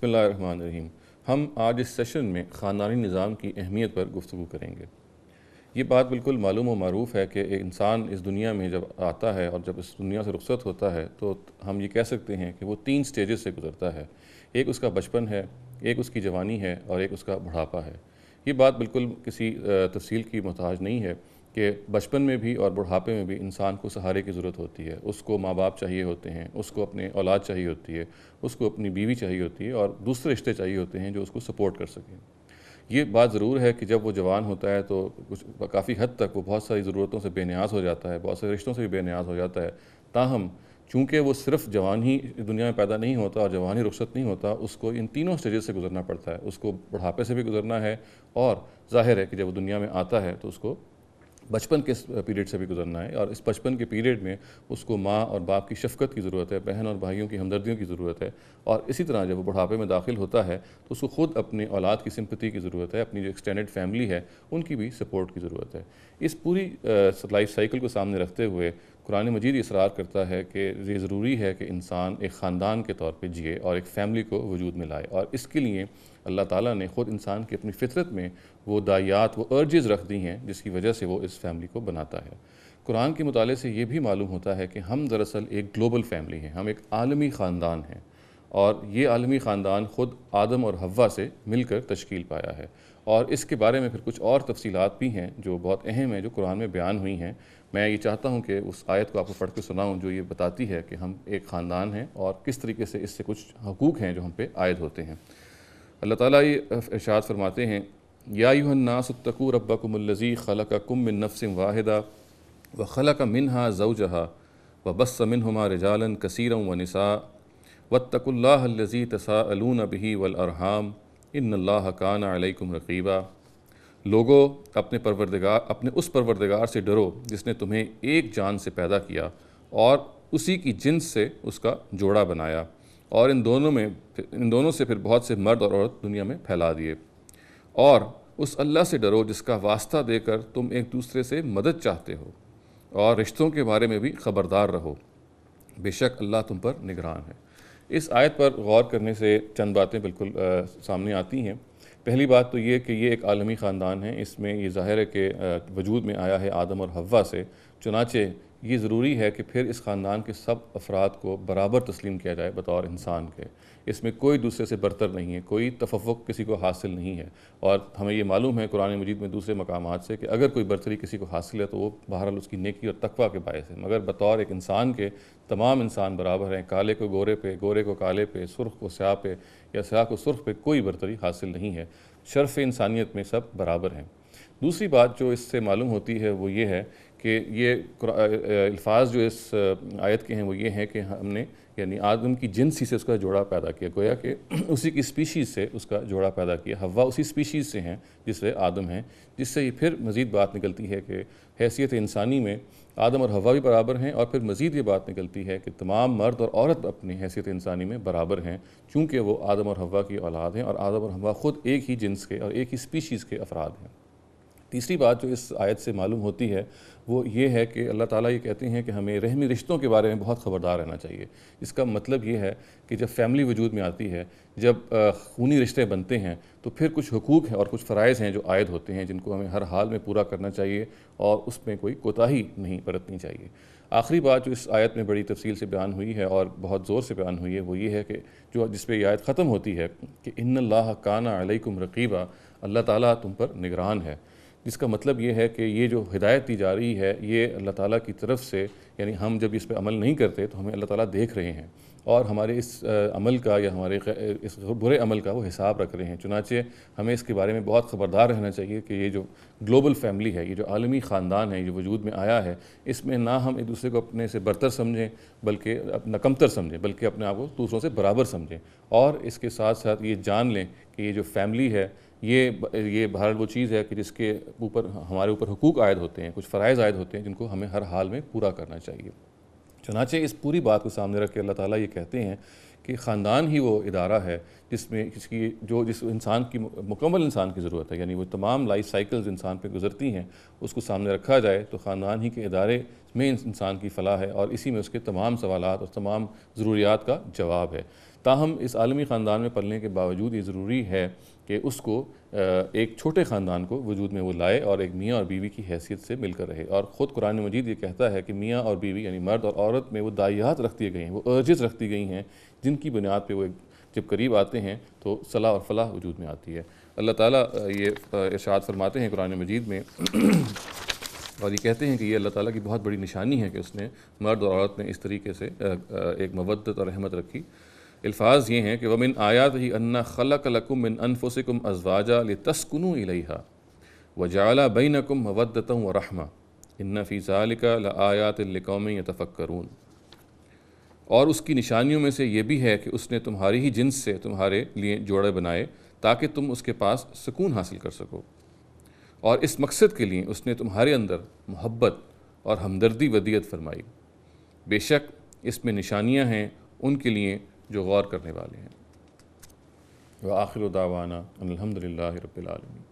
بسم اللہ الرحمن الرحیم۔ ہم آج اس سیشن میں خاندانی نظام کی اہمیت پر گفتگو کریں گے۔ یہ بات بالکل معلوم و معروف ہے کہ ایک انسان اس دنیا میں جب آتا ہے اور جب اس دنیا سے رخصت ہوتا ہے تو ہم یہ کہہ سکتے ہیں کہ وہ 3 سٹیجز سے گزرتا ہے۔ ایک اس کا بچپن ہے، ایک اس کی جوانی ہے اور ایک اس کا بڑھاپا ہے۔ یہ بات بالکل کسی تفصیل کی محتاج نہیں ہے کہ بچپن میں بھی اور بڑھاپے میں بھی انسان کو سہارے کی ضرورت ہوتی ہے۔ اس کو ماں باپ چاہیے ہوتے ہیں، اس کو اپنے اولاد چاہیے ہوتی ہے، اس کو اپنی بیوی چاہیے ہوتی ہے اور دوسرے رشتے چاہیے ہوتے ہیں جو اس کو سپورٹ کر سکیں۔ یہ بات ضرور ہے کہ جب وہ جوان ہوتا ہے تو کافی حد تک وہ بہت ساری ضرورتوں سے بے نیاز ہو جاتا ہے، بہت سارے رشتوں سے بھی بے نیاز ہو جاتا ہے۔ تاہم چونکہ وہ صرف جوان ہی دنیا میں پیدا نہیں ہوتا اور جوان ہی رخصت نہیں ہوتا، اس کو ان تینوں سٹیجز سے گزرنا پڑتا ہے۔ اس کو بڑھاپے سے بھی گزرنا ہے اور ظاہر ہے کہ جب وہ دنیا میں آتا ہے تو اس کو بچپن کے پیریڈ سے بھی گزرنا ہے، اور اس بچپن کے پیریڈ میں اس کو ماں اور باپ کی شفقت کی ضرورت ہے، بہن اور بھائیوں کی ہمدردیوں کی ضرورت ہے، اور اسی طرح جب وہ بڑھاپے میں داخل ہوتا ہے تو اس کو خود اپنی اولاد کی سمپتی کی ضرورت ہے، اپنی جو ایکسٹینڈڈ فیملی ہے ان کی بھی سپورٹ کی ضرورت ہے۔ اس پوری لائف سائیکل کو سامنے رکھتے ہوئے قرآن مجید اصرار کرتا ہے کہ یہ ضروری ہے کہ انسان ایک خاندان کے طور پہ جیے اور ایک فیملی کو وجود میں لائے، اور اس کے لیے اللہ تعالیٰ نے خود انسان کی اپنی فطرت میں وہ دائیات، وہ ارجز رکھ دی ہیں جس کی وجہ سے وہ اس فیملی کو بناتا ہے۔ قرآن کے مطالعے سے یہ بھی معلوم ہوتا ہے کہ ہم دراصل ایک گلوبل فیملی ہیں، ہم ایک عالمی خاندان ہیں، اور یہ عالمی خاندان خود آدم اور حوا سے مل کر تشکیل پایا ہے۔ اور اس کے بارے میں پھر کچھ اور تفصیلات بھی ہیں جو بہت اہم ہیں، جو قرآن میں بیان ہوئی ہیں۔ میں یہ چاہتا ہوں کہ اس آیت کو آپ کو پڑھ کے سناؤں جو یہ بتاتی ہے کہ ہم ایک خاندان ہیں اور کس طریقے سے اس سے کچھ حقوق ہیں جو ہم پہ عائد ہوتے ہیں۔ اللہ تعالیٰ یہ ارشاد فرماتے ہیں، یا ایھا الناس اتقوا ربکم الذی خلقکم من نفس واحدہ وخلق منہا زوجہا وبث منہما رجالا کثیرا ونساء واتقوا اللہ الذی تساءلون بہ والارحام ان اللہ کان علیکم رقیبا۔ لوگو، اپنے اس پروردگار سے ڈرو جس نے تمہیں ایک جان سے پیدا کیا اور اسی کی جنس سے اس کا جوڑا بنایا، اور ان دونوں سے پھر بہت سے مرد اور عورت دنیا میں پھیلا دیے، اور اس اللہ سے ڈرو جس کا واسطہ دے کر تم ایک دوسرے سے مدد چاہتے ہو، اور رشتوں کے بارے میں بھی خبردار رہو، بے شک اللہ تم پر نگران ہے۔ اس آیت پر غور کرنے سے چند باتیں بالکل سامنے آتی ہیں۔ پہلی بات تو یہ کہ یہ ایک عالمی خاندان ہے، اس میں یہ ظاہر ہے کہ وجود میں آیا ہے آدم اور حوا سے، چنانچہ یہ ضروری ہے کہ پھر اس خاندان کے سب افراد کو برابر تسلیم کیا جائے بطور انسان کے۔ اس میں کوئی دوسرے سے برتر نہیں ہے، کوئی تفوق کسی کو حاصل نہیں ہے، اور ہمیں یہ معلوم ہے قرآن مجید میں دوسرے مقامات سے کہ اگر کوئی برتری کسی کو حاصل ہے تو وہ بہرحال اس کی نیکی اور تقویٰ کے باعث ہے، مگر بطور ایک انسان کے تمام انسان برابر ہیں۔ کالے کو گورے پہ، گورے کو کالے پہ، سرخ کو سیاہ پہ یا سیاہ کو سرخ پہ کوئی برتری حاصل نہیں ہے۔ شرف انسانیت میں سب برابر ہیں۔ دوسری بات جو اس سے معلوم ہوتی ہے وہ یہ ہے کہ یہ الفاظ جو اس آیت کے ہیں وہ یہ ہیں کہ ہم نے یعنی آدم کی جنس ہی سے اس کا جوڑا پیدا کیا، گویا کہ اسی کی سپیشیز سے اس کا جوڑا پیدا کیا۔ حوا اسی سپیشیز سے ہیں جس سے آدم ہیں، جس سے یہ پھر مزید بات نکلتی ہے کہ حیثیت انسانی میں آدم اور حوا بھی برابر ہیں، اور پھر مزید یہ بات نکلتی ہے کہ تمام مرد اور عورت اپنی حیثیت انسانی میں برابر ہیں، چونکہ وہ آدم اور حوا کی اولاد ہیں، اور آدم اور حوا خود ایک ہی جنس کے اور ایک ہی سپیشیز کے افراد ہیں۔ تیسری بات جو اس آیت سے معلوم ہوتی ہے وہ یہ ہے کہ اللہ تعالیٰ یہ کہتے ہیں کہ ہمیں رحمی رشتوں کے بارے میں بہت خبردار رہنا چاہیے۔ اس کا مطلب یہ ہے کہ جب فیملی وجود میں آتی ہے، جب خونی رشتے بنتے ہیں، تو پھر کچھ حقوق ہیں اور کچھ فرائض ہیں جو عائد ہوتے ہیں جن کو ہمیں ہر حال میں پورا کرنا چاہیے، اور اس میں کوئی کوتاہی نہیں برتنی چاہیے۔ آخری بات جو اس آیت میں بڑی تفصیل سے بیان ہوئی ہے اور بہت زور سے بیان ہوئی ہے وہ یہ ہے کہ جس پہ یہ آیت ختم ہوتی ہے کہ ان اللہ کان علیکم رقیبا، اللہ تعالیٰ تم پر نگران ہے، جس کا مطلب یہ ہے کہ یہ جو ہدایت دی جا رہی ہے یہ اللہ تعالیٰ کی طرف سے، یعنی ہم جب اس پہ عمل نہیں کرتے تو ہمیں اللہ تعالیٰ دیکھ رہے ہیں، اور ہمارے اس عمل کا یا ہمارے اس برے عمل کا وہ حساب رکھ رہے ہیں۔ چنانچہ ہمیں اس کے بارے میں بہت خبردار رہنا چاہیے کہ یہ جو گلوبل فیملی ہے، یہ جو عالمی خاندان ہے، یہ وجود میں آیا ہے، اس میں نہ ہم ایک دوسرے کو اپنے سے برتر سمجھیں بلکہ اپنا کمتر سمجھیں، بلکہ اپنے آپ کو دوسروں سے برابر سمجھیں، اور اس کے ساتھ ساتھ یہ جان لیں کہ یہ جو فیملی ہے یہ بہرحال وہ چیز ہے کہ جس کے اوپر ہمارے اوپر حقوق عائد ہوتے ہیں، کچھ فرائض عائد ہوتے ہیں جن کو ہمیں ہر حال میں پورا کرنا چاہیے۔ چنانچہ اس پوری بات کو سامنے رکھ کے اللہ تعالیٰ یہ کہتے ہیں کہ خاندان ہی وہ ادارہ ہے جس انسان کی مکمل انسان کی ضرورت ہے، یعنی وہ تمام لائف سائیکلز انسان پہ گزرتی ہیں، اس کو سامنے رکھا جائے تو خاندان ہی کے ادارے میں انسان کی فلاح ہے، اور اسی میں اس کے تمام سوالات اور تمام ضروریات کا جواب ہے۔ تاہم اس عالمی خاندان میں پلنے کے باوجود یہ ضروری ہے کہ اس کو ایک چھوٹے خاندان کو وجود میں وہ لائے اور ایک میاں اور بیوی کی حیثیت سے مل کر رہے. اور خود قرآن مجید یہ کہتا ہے کہ میاں اور بیوی یعنی مرد اور عورت میں وہ دائیات رکھ دی گئی ہیں, وہ ارجز رکھ دی گئی ہیں جن کی بنیاد پہ وہ جب قریب آتے ہیں تو صلاح اور فلاح وجود میں آتی ہے. اللہ تعالیٰ یہ ارشاد فرماتے ہیں قرآن مجید میں اور یہ کہتے ہیں کہ یہ اللہ تعالیٰ کی بہت بڑی نشانی ہے کہ اس نے مرد اور عورت میں اس طریقے سے ایک مودت اور رحمت رکھی. الفاظ یہ ہیں کہ وَمِنْ آيَاتِهِ أَنَّ خَلَقَ لَكُم مِّنْ أَنفُسِكُمْ أَزْوَاجًا لِتَسْكُنُوا إِلَيْهَا وَجَعَلَ بَيْنَكُمْ مَوَدَّةً وَرَحْمَةً إِنَّ فِي ذَلِكَ لَآيَاتٍ لِقَوْمٍ يَتَفَكَّرُونَ. اور اس کی نشانیوں میں سے یہ بھی ہے کہ اس نے تمہاری ہی جنس سے تمہارے لیے جوڑے بنائے تاکہ تم اس کے پاس سکون حاصل کر سکو, اور اس مقصد کے لیے اس نے تمہارے اندر محبت اور ہمدردی ودیعت فرمائی. بے شک اس میں نشانیاں ہیں ان کے لیے جو غور کرنے والے ہیں. وآخر دعوانا ان الحمد للہ رب العالمین.